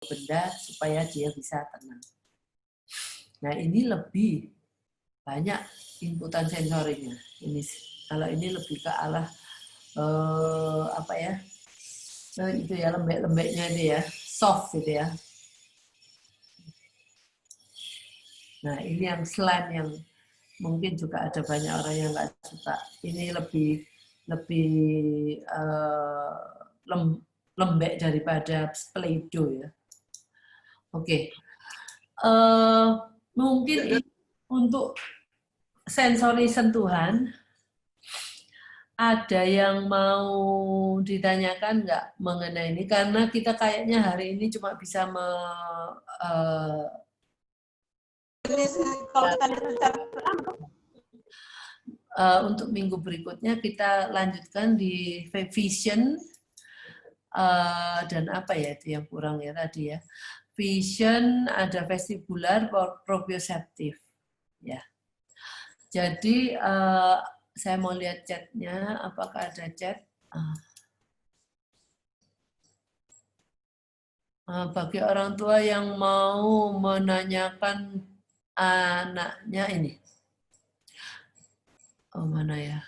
benda supaya dia bisa tenang. Nah, ini lebih banyak inputan sensorinya. Ini kalau ini lebih ke arah apa ya? Itu ya lembek-lembeknya itu ya, soft gitu ya. Nah, ini yang slime yang mungkin juga ada banyak orang yang nggak suka. Ini lebih lembek daripada Play-Doh ya. Oke. Mungkin untuk sensori sentuhan, ada yang mau ditanyakan nggak mengenai ini? Karena kita kayaknya hari ini cuma bisa kalau kita lihat untuk minggu berikutnya kita lanjutkan di vision dan apa ya itu yang kurang ya tadi ya. Vision, ada vestibular, proprioceptif ya. Jadi saya mau lihat chatnya, apakah ada chat? Bagi orang tua yang mau menanyakan anaknya ini. Oh, mana ya?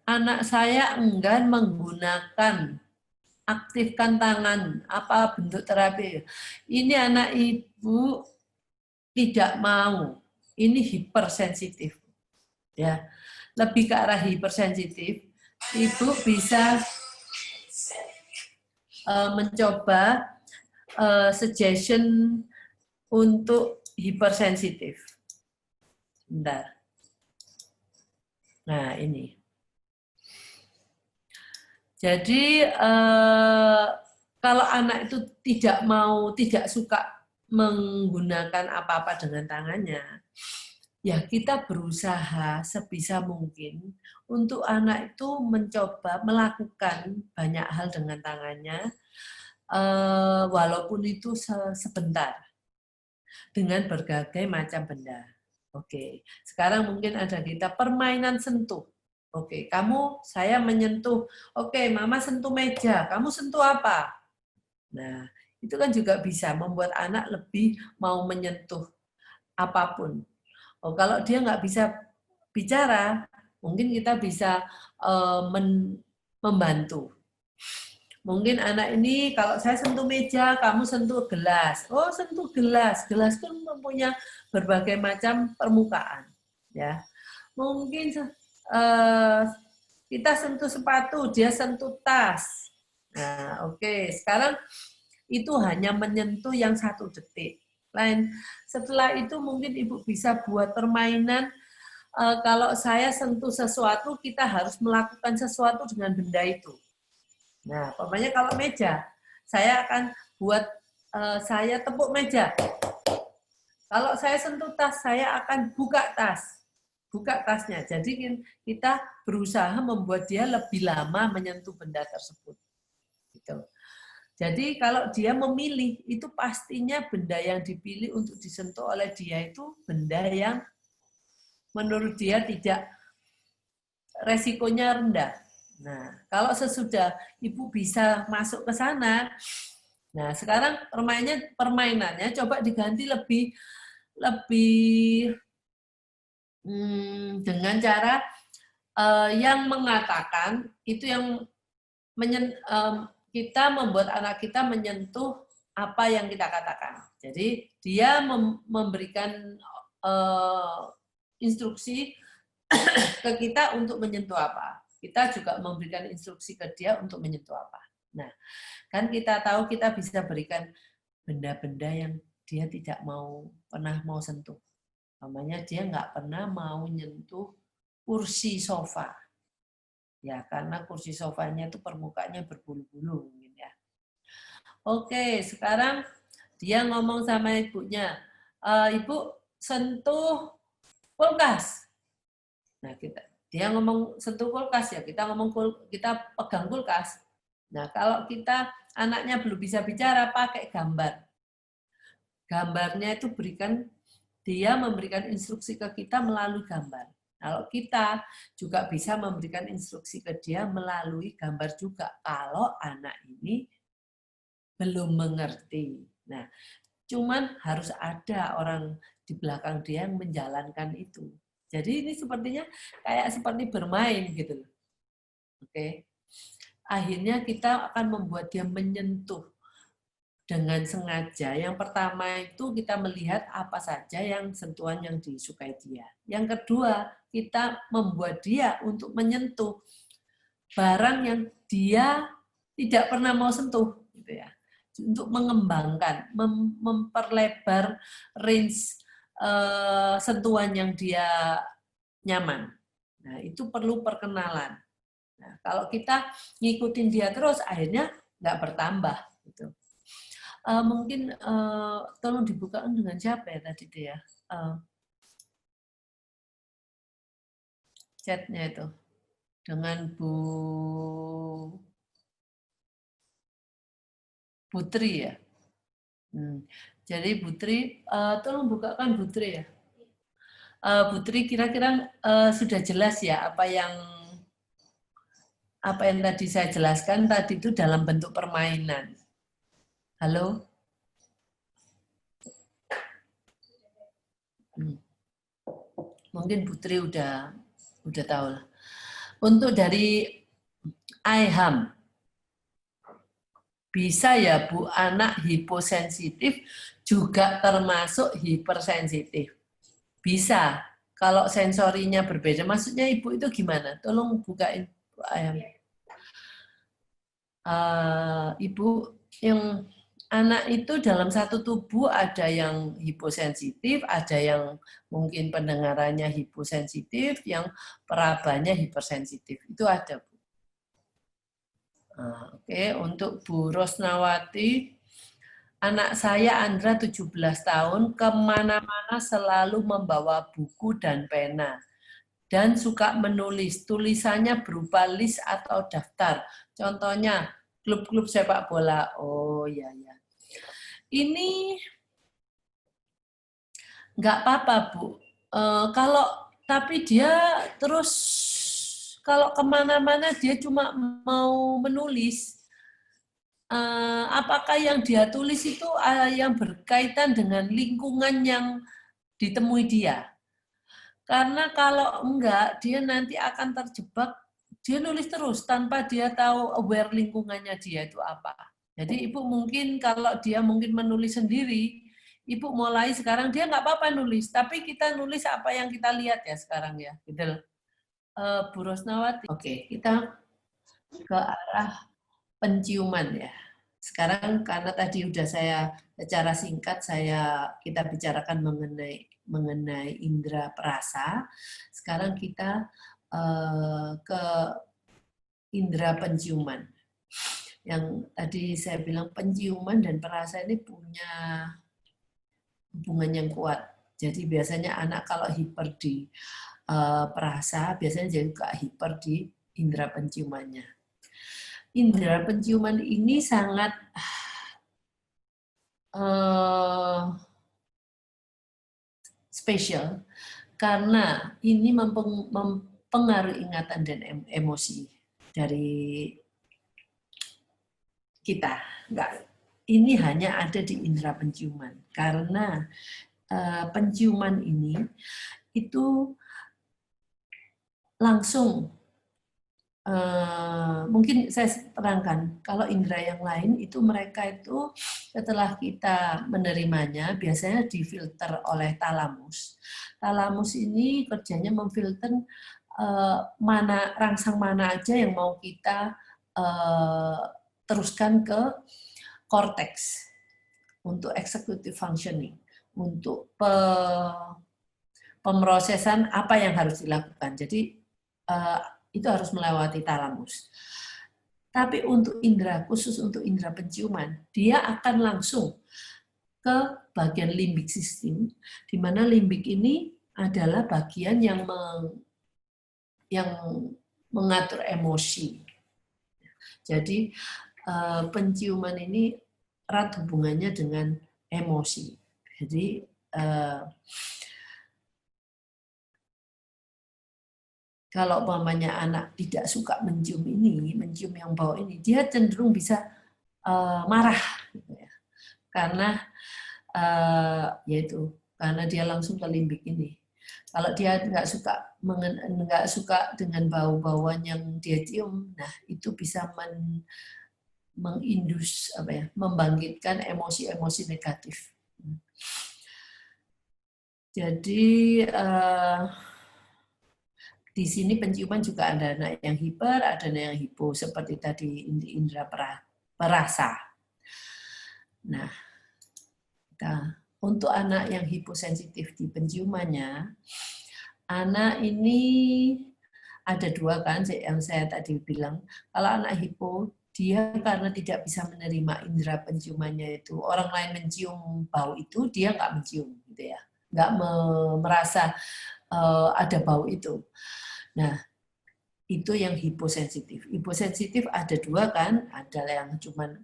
Anak saya enggan menggunakan aktifkan tangan. Apa bentuk terapi? Ini anak ibu tidak mau. Ini hipersensitif. Ya. Lebih ke arah hipersensitif. Ibu bisa mencoba suggestion untuk hipersensitif. Bentar. Nah, ini. Jadi kalau anak itu tidak suka menggunakan apa-apa dengan tangannya, ya kita berusaha sebisa mungkin untuk anak itu mencoba melakukan banyak hal dengan tangannya, walaupun itu sebentar, dengan berbagai macam benda. Oke, sekarang mungkin ada kita permainan sentuh. Oke, saya menyentuh. Oke, mama sentuh meja. Kamu sentuh apa? Nah, itu kan juga bisa membuat anak lebih mau menyentuh apapun. Oh, kalau dia nggak bisa bicara, mungkin kita bisa membantu. Mungkin anak ini kalau saya sentuh meja, kamu sentuh gelas. Oh, sentuh gelas. Gelas kan mempunyai berbagai macam permukaan. Ya, mungkin kita sentuh sepatu, dia sentuh tas. Nah, oke. Sekarang itu hanya menyentuh yang 1 detik. Setelah itu mungkin ibu bisa buat permainan. Kalau saya sentuh sesuatu, kita harus melakukan sesuatu dengan benda itu. Nah, pokoknya kalau meja, saya akan buat saya tepuk meja. Kalau saya sentuh tas, saya akan buka tas. Buka tasnya. Jadi kita berusaha membuat dia lebih lama menyentuh benda tersebut. Gitu. Jadi kalau dia memilih, itu pastinya benda yang dipilih untuk disentuh oleh dia itu benda yang menurut dia tidak resikonya rendah. Nah, kalau sesudah ibu bisa masuk ke sana, nah sekarang permainannya coba diganti lebih dengan cara yang mengatakan itu yang kita membuat anak kita menyentuh apa yang kita katakan. Jadi dia memberikan instruksi ke kita untuk menyentuh apa. Kita juga memberikan instruksi ke dia untuk menyentuh apa. Nah, kan kita tahu kita bisa berikan benda-benda yang dia tidak pernah mau sentuh. Namanya dia nggak pernah mau nyentuh kursi sofa. Ya, karena kursi sofanya itu permukaannya berbulu-bulu mungkin ya. Oke, sekarang dia ngomong sama ibunya, ibu sentuh kulkas. Nah, dia ngomong sentuh kulkas ya, kita pegang kulkas. Nah, kalau anaknya belum bisa bicara, pakai gambar. Gambarnya itu dia memberikan instruksi ke kita melalui gambar. Kalau kita juga bisa memberikan instruksi ke dia melalui gambar juga kalau anak ini belum mengerti. Nah, cuman harus ada orang di belakang dia yang menjalankan itu. Jadi ini sepertinya kayak seperti bermain gitu loh. Oke. Akhirnya kita akan membuat dia menyentuh dengan sengaja. Yang pertama itu kita melihat apa saja yang sentuhan yang disukai dia. Yang kedua, kita membuat dia untuk menyentuh barang yang dia tidak pernah mau sentuh, gitu ya. Untuk mengembangkan, memperlebar range sentuhan yang dia nyaman. Nah, itu perlu perkenalan. Nah, kalau kita ngikutin dia terus, akhirnya nggak bertambah. Gitu. Mungkin tolong dibukakan dengan siapa ya tadi dia? Chatnya itu dengan Bu Putri ya. Jadi Putri, tolong bukakan Putri ya. Putri kira-kira sudah jelas ya apa yang tadi saya jelaskan tadi itu dalam bentuk permainan. Halo? Mungkin Putri udah tahu lah. Untuk dari IHAM, bisa ya Bu, anak hiposensitif juga termasuk hipersensitif. Bisa. Kalau sensorinya berbeda, maksudnya Ibu itu gimana? Tolong bukain Bu IHAM. Ibu, yang anak itu dalam satu tubuh ada yang hiposensitif, ada yang mungkin pendengarannya hiposensitif, yang perabanya hipersensitif. Itu ada, Bu. Oke, untuk Bu Rosnawati, anak saya Andra 17 tahun, kemana-mana selalu membawa buku dan pena. Dan suka menulis. Tulisannya berupa list atau daftar. Contohnya, klub-klub sepak bola. Oh, iya, ya. Ini nggak apa-apa, Bu. Tapi dia terus kalau kemana-mana dia cuma mau menulis. Apakah yang dia tulis itu yang berkaitan dengan lingkungan yang ditemui dia? Karena kalau enggak, dia nanti akan terjebak, dia nulis terus tanpa dia tahu aware lingkungannya dia itu apa. Jadi Ibu mungkin kalau dia mungkin menulis sendiri, Ibu mulai sekarang dia nggak apa-apa nulis, tapi kita nulis apa yang kita lihat ya sekarang ya. Gitu. Bu Rosnawati. Oke, kita ke arah penciuman ya. Sekarang karena tadi udah saya secara singkat kita bicarakan mengenai indera perasa. Sekarang kita ke indera penciuman. Yang tadi saya bilang penciuman dan perasa ini punya hubungan yang kuat. Jadi biasanya anak kalau hiper di perasa, biasanya juga hiper di indera penciumannya. Indera penciuman ini sangat spesial karena ini mempengaruhi ingatan dan emosi dari kita. Ini hanya ada di indera penciuman karena penciuman ini itu langsung mungkin saya terangkan, kalau indera yang lain itu mereka itu setelah kita menerimanya biasanya difilter oleh talamus. Talamus ini kerjanya memfilter rangsang mana aja yang mau kita teruskan ke korteks untuk executive functioning, untuk pemrosesan apa yang harus dilakukan. Jadi itu harus melewati talamus. Tapi untuk indera, khusus untuk indera penciuman, dia akan langsung ke bagian limbik sistem, di mana limbik ini adalah bagian yang mengatur emosi. Jadi penciuman ini erat hubungannya dengan emosi. Jadi kalau umpamanya anak tidak suka mencium ini, mencium yang bau ini, dia cenderung bisa marah, gitu ya. Karena yaitu karena dia langsung ke limbik ini. Kalau dia nggak suka dengan bau-bauan yang dia cium, nah itu bisa mengindus apa ya, membangkitkan emosi-emosi negatif. Jadi di sini penciuman juga ada anak yang hiper, ada anak yang hipo, seperti tadi indera perasa. Nah, untuk anak yang hiposensitif di penciumannya, anak ini ada dua kan yang saya tadi bilang. Kalau anak hipo, dia karena tidak bisa menerima indera penciumannya itu, orang lain mencium bau itu, dia nggak mencium, gitu ya, nggak merasa ada bau itu. Nah, itu yang hiposensitif. Hiposensitif ada dua kan, ada yang cuman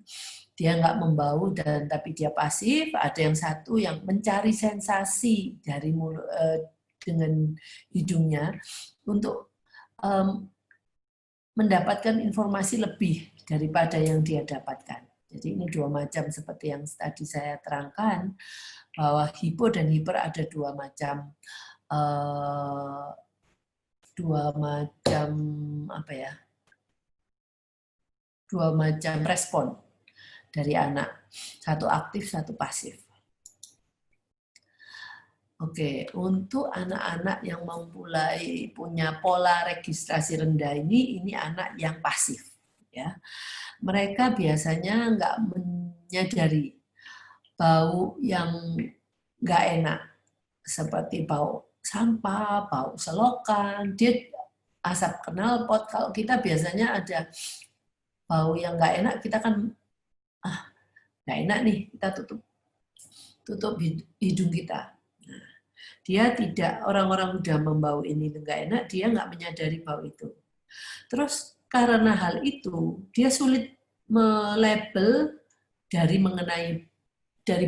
dia nggak membau dan tapi dia pasif, ada yang satu yang mencari sensasi dari mulut dengan hidungnya untuk mendapatkan informasi lebih daripada yang dia dapatkan. Jadi ini dua macam seperti yang tadi saya terangkan, bahwa hipo dan hiper ada dua macam apa ya, dua macam respon dari anak, satu aktif, satu pasif. Oke, untuk anak-anak yang memulai punya pola registrasi rendah ini anak yang pasif, ya. Mereka biasanya nggak menyadari bau yang nggak enak, seperti bau sampah, bau selokan, dia asap knalpot. Kalau kita biasanya ada bau yang nggak enak, kita kan nggak enak nih, kita tutup hidung kita. Nah, dia tidak, orang-orang udah membau ini nggak enak, dia nggak menyadari bau itu. Terus karena hal itu, dia sulit melabel dari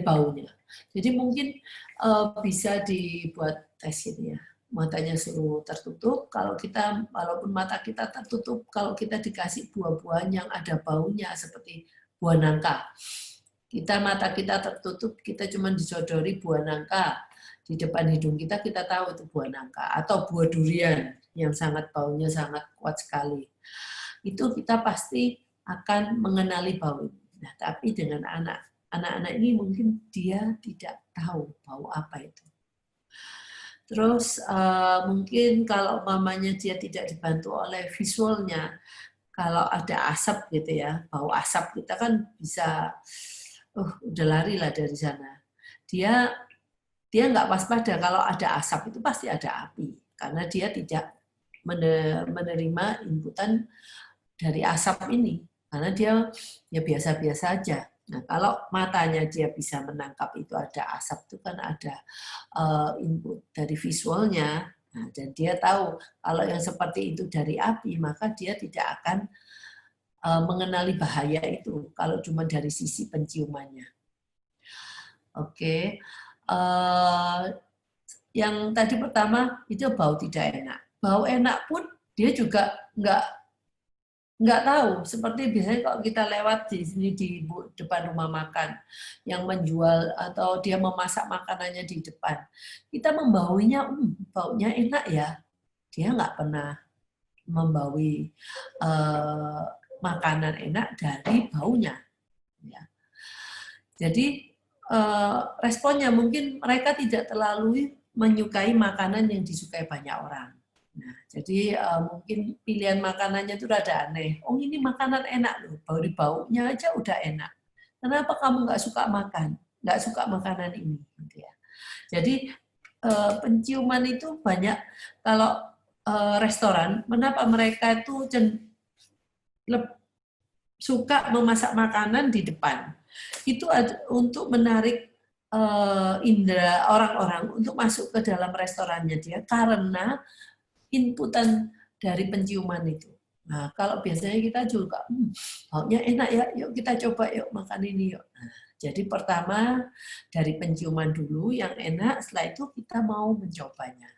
baunya. Jadi mungkin bisa dibuat tes ini ya. Matanya suruh tertutup, walaupun mata kita tertutup, kalau kita dikasih buah-buahan yang ada baunya seperti buah nangka, mata kita tertutup, kita cuma disodori buah nangka di depan hidung kita, kita tahu itu buah nangka, atau buah durian yang baunya sangat kuat sekali. Itu kita pasti akan mengenali bau. Nah, tapi dengan anak-anak ini mungkin dia tidak tahu bau apa itu. Terus mungkin kalau mamanya dia tidak dibantu oleh visualnya, kalau ada asap gitu ya, bau asap, kita kan bisa udah lari lah dari sana. Dia nggak waspada kalau ada asap, itu pasti ada api, karena dia tidak menerima inputan dari asap ini, karena dia ya biasa-biasa aja. Nah, kalau matanya dia bisa menangkap itu ada asap, itu kan ada input dari visualnya, nah, dan dia tahu kalau yang seperti itu dari api, maka dia tidak akan mengenali bahaya itu kalau cuma dari sisi penciumannya. Oke, yang tadi pertama itu bau tidak enak. Bau enak pun dia juga nggak tahu. Seperti biasanya kalau kita lewat di sini di depan rumah makan yang menjual atau dia memasak makanannya di depan, kita membauinya, baunya enak ya. Dia nggak pernah membaui makanan enak dari baunya. Ya. Jadi responnya mungkin mereka tidak terlalu menyukai makanan yang disukai banyak orang. Nah, jadi mungkin pilihan makanannya itu rada aneh. Oh, ini makanan enak loh, baunya aja udah enak. Kenapa kamu nggak suka makan? Nggak suka makanan ini? Gitu ya. Jadi penciuman itu banyak. Kalau restoran, kenapa mereka itu suka memasak makanan di depan? Itu untuk menarik indera orang-orang untuk masuk ke dalam restorannya dia, karena inputan dari penciuman itu. Nah, kalau biasanya kita juga, baunya enak ya, yuk kita coba yuk makan ini yuk. Nah, jadi pertama dari penciuman dulu yang enak, setelah itu kita mau mencobanya.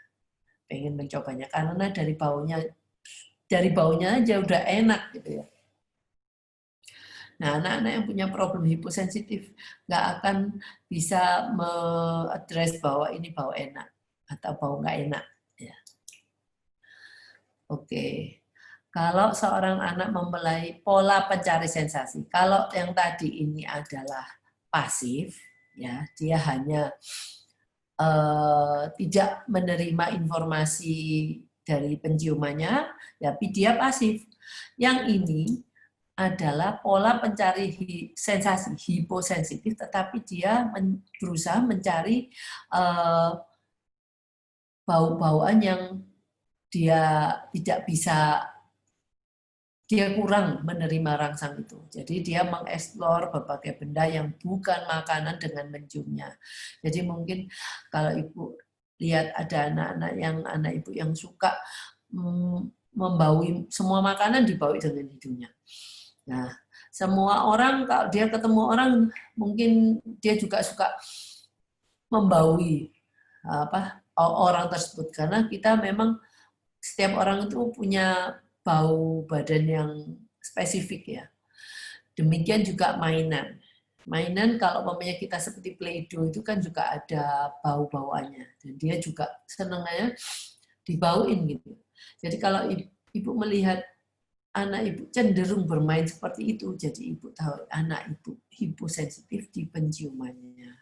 Pengen mencobanya, karena dari baunya dari baunya aja udah enak gitu ya. Nah, anak-anak yang punya problem hiposensitif nggak akan bisa mengadres bahwa ini bau enak atau bau nggak enak. Ya. Oke, kalau seorang anak memulai pola pencari sensasi, kalau yang tadi ini adalah pasif, ya dia hanya tidak menerima informasi dari penciumannya, tapi dia pasif. Yang ini adalah pola pencari sensasi hiposensitif, tetapi dia berusaha mencari bau-bauan yang dia tidak bisa, dia kurang menerima rangsang itu. Jadi dia mengeksplor berbagai benda yang bukan makanan dengan menciumnya. Jadi mungkin kalau ibu lihat ada anak ibu yang suka membaui semua makanan, dibaui dengan hidungnya. Nah, semua orang kalau dia ketemu orang mungkin dia juga suka membaui orang tersebut, karena kita memang setiap orang itu punya bau badan yang spesifik ya. Demikian juga mainan. Mainan kalau umpamanya kita seperti Play-Doh itu kan juga ada bau-bauannya, dan dia juga senangnya dibauin gitu. Jadi kalau ibu melihat anak ibu cenderung bermain seperti itu, jadi ibu tahu anak ibu hiposensitif di penciumannya.